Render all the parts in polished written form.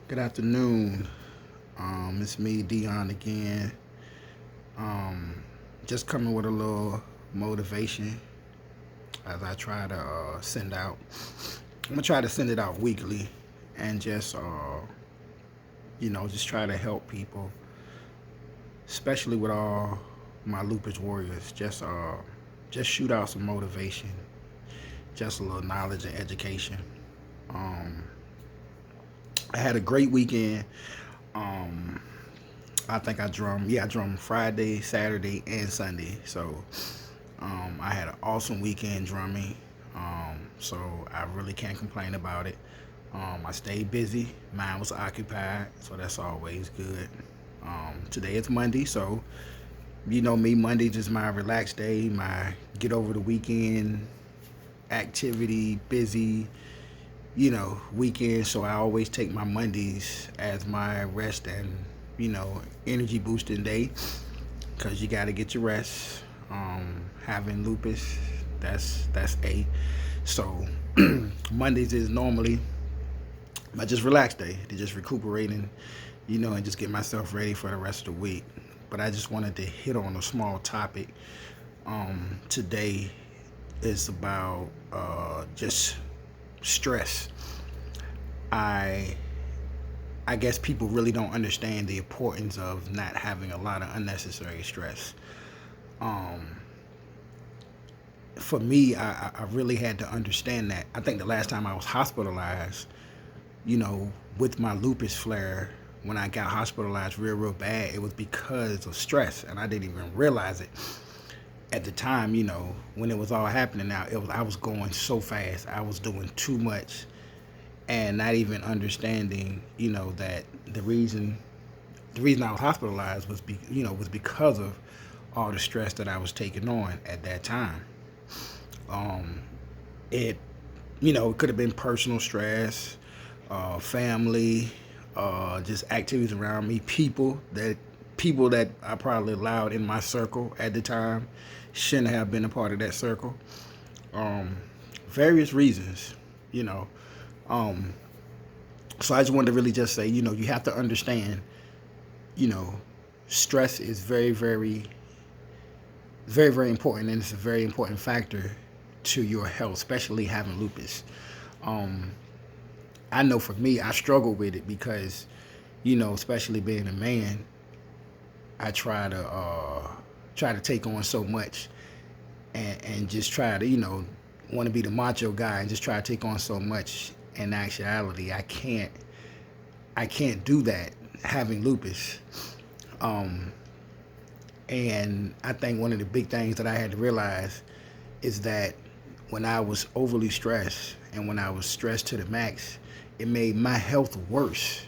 Good afternoon. It's me, Dion, again. Um, just coming with a little motivation as I try to send out. I'm gonna try to send it out weekly, and just try to help people, especially with all my Lupus warriors. Just shoot out some motivation, just a little knowledge and education. Um, I had a great weekend. Um, I think I drummed Friday, Saturday, and Sunday. So I had an awesome weekend drumming. So I really can't complain about it. I stayed busy. Mine was occupied, so that's always good. Today is Monday, so you know me. Monday just my relaxed day, my get over the weekend activity, busy, weekend. So I always take my Mondays as my rest and energy boosting day because you got to get your rest. Having lupus, that's a so Mondays is normally my just relaxed day to just recuperating, and just get myself ready for the rest of the week. But I just wanted to hit on a small topic. Today is about just stress. I I guess people really don't understand the importance of not having a lot of unnecessary stress. Um, for me, I really had to understand that. I think the last time I was hospitalized, with my lupus flare, when I got hospitalized real bad, it was because of stress, and I didn't even realize it at the time. When it was all happening. Now I was going so fast, I was doing too much, and not even understanding, that the reason I was hospitalized was because of all the stress that I was taking on at that time. Um, it it could have been personal stress, family, just activities around me, people that I probably allowed in my circle at the time shouldn't have been a part of that circle. Um, Various reasons, you know. Um, so I just wanted to really just say, you have to understand, you know, stress is very important, and it's a very important factor to your health, especially having lupus. Um, I know for me, I struggle with it because, especially being a man, I try to take on so much, and just try to, want to be the macho guy and just try to take on so much. In actuality, I can't do that having lupus. Um, and I think one of the big things that I had to realize is that when I was overly stressed and when I was stressed to the max, it made my health worse.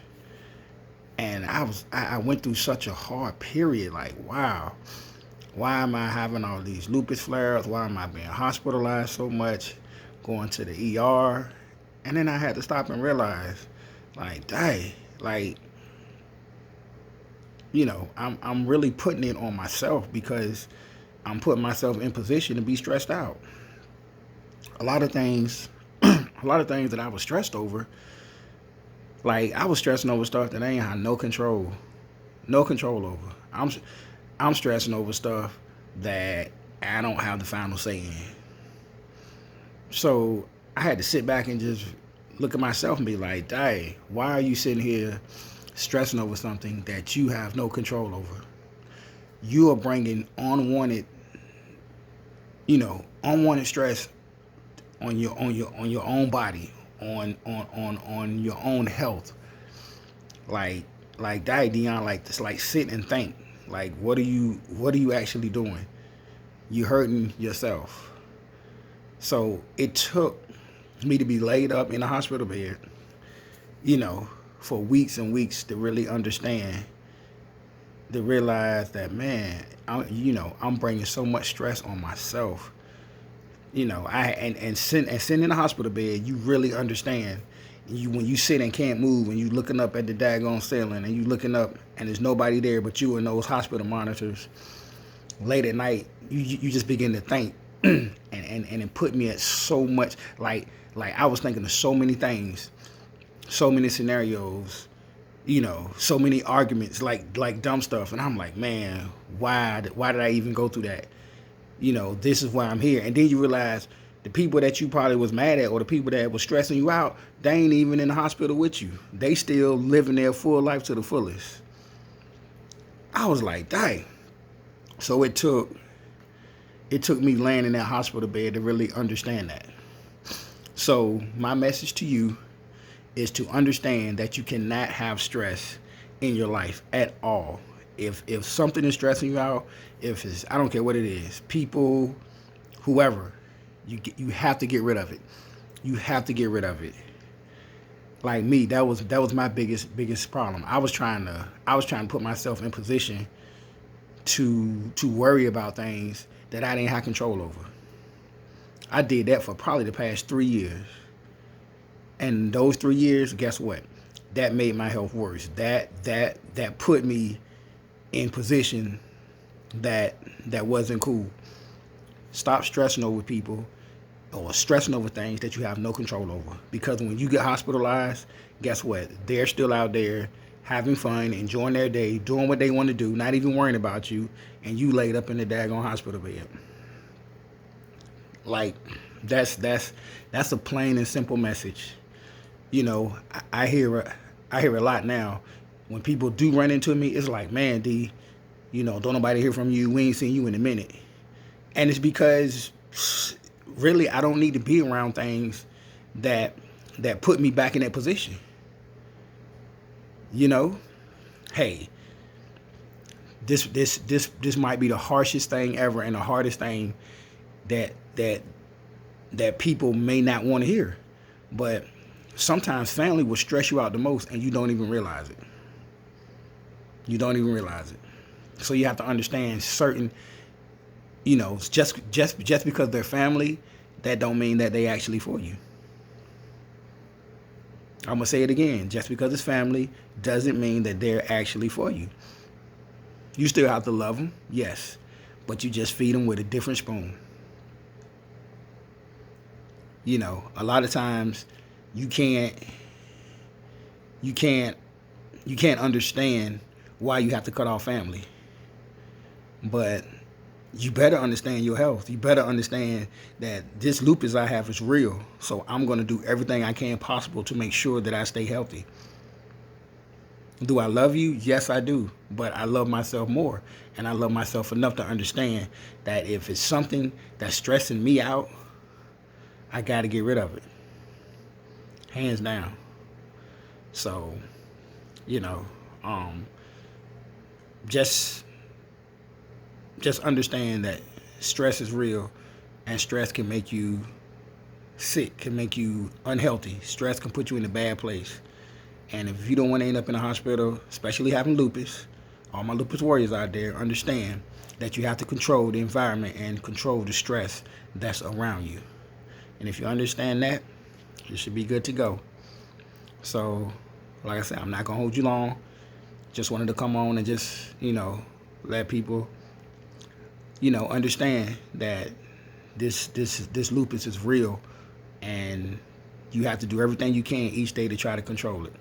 And I went through such a hard period. Like, wow, why am I having all these lupus flares? Why am I being hospitalized so much? Going to the ER, and then I had to stop and realize, like, dang, like, I'm really putting it on myself because I'm putting myself in position to be stressed out. A lot of things, a lot of things that I was stressed over, like I was stressing over stuff that I ain't had no control over. I'm stressing over stuff that I don't have the final say in. So I had to sit back and just look at myself and be like, "Dang, why are you sitting here stressing over something that you have no control over? You are bringing unwanted stress on your own body, on your own health. Like that, Dion. Like just like sit and think. Like what are you actually doing? You hurting yourself. So it took me to be laid up in a hospital bed, you know, for weeks and weeks to really understand, to realize that, man, I'm bringing so much stress on myself. And sitting in the hospital bed, you really understand. You when you sit and can't move, and you looking up at the daggone ceiling, and you looking up, and there's nobody there but you and those hospital monitors. Late at night, you just begin to think, and it put me at so much, like I was thinking of so many things, so many scenarios, so many arguments, like dumb stuff. And I'm like, man, why did I even go through that? This is why I'm here. And then you realize the people that you probably was mad at, or the people that was stressing you out, they ain't even in the hospital with you. They still living their full life to the fullest. I was like, dang. So it took me laying in that hospital bed to really understand that. So my message to you is to understand that you cannot have stress in your life at all. If something is stressing you out, if it's, I don't care what it is, people, whoever, you have to get rid of it. You have to get rid of it. Like me, that was my biggest problem. I was trying to put myself in position to worry about things that I didn't have control over. I did that for probably the past 3 years. And those 3 years, guess what? That made my health worse. That put me in position that wasn't cool. Stop stressing over people or stressing over things that you have no control over. Because when you get hospitalized, guess what? They're still out there having fun, enjoying their day, doing what they want to do, not even worrying about you, and you laid up in the daggone hospital bed. Like, that's a plain and simple message. I hear a lot now. When people do run into me, it's like, man, D, don't nobody hear from you. We ain't seen you in a minute. And it's because really I don't need to be around things that put me back in that position. Hey, this might be the harshest thing ever and the hardest thing that people may not want to hear. But sometimes family will stress you out the most and you don't even realize it. You don't even realize it. So you have to understand certain, just because they're family, that don't mean that they actually for you. I'm going to say it again. Just because it's family doesn't mean that they're actually for you. You still have to love them, yes, but you just feed them with a different spoon. A lot of times you can't understand why you have to cut off family. But you better understand your health. You better understand that this lupus I have is real. So I'm going to do everything I can possible to make sure that I stay healthy. Do I love you? Yes, I do. But I love myself more. And I love myself enough to understand that if it's something that's stressing me out, I got to get rid of it. Hands down. So, just understand that stress is real, and stress can make you sick, can make you unhealthy. Stress can put you in a bad place. And if you don't want to end up in a hospital, especially having lupus, all my lupus warriors out there, understand that you have to control the environment and control the stress that's around you. And if you understand that, you should be good to go. So, like I said, I'm not going to hold you long. Just wanted to come on and just, let people, understand that this lupus is real, and you have to do everything you can each day to try to control it.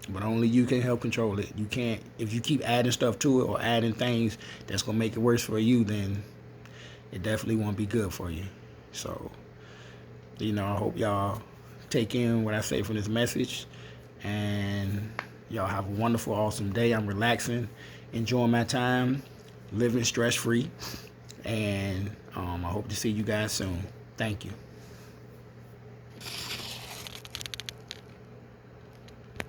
But only you can help control it. You can't, if you keep adding stuff to it or adding things that's going to make it worse for you, then it definitely won't be good for you. So, I hope y'all take in what I say from this message, and y'all have a wonderful, awesome day. I'm relaxing, enjoying my time, living stress-free, and I hope to see you guys soon. Thank you.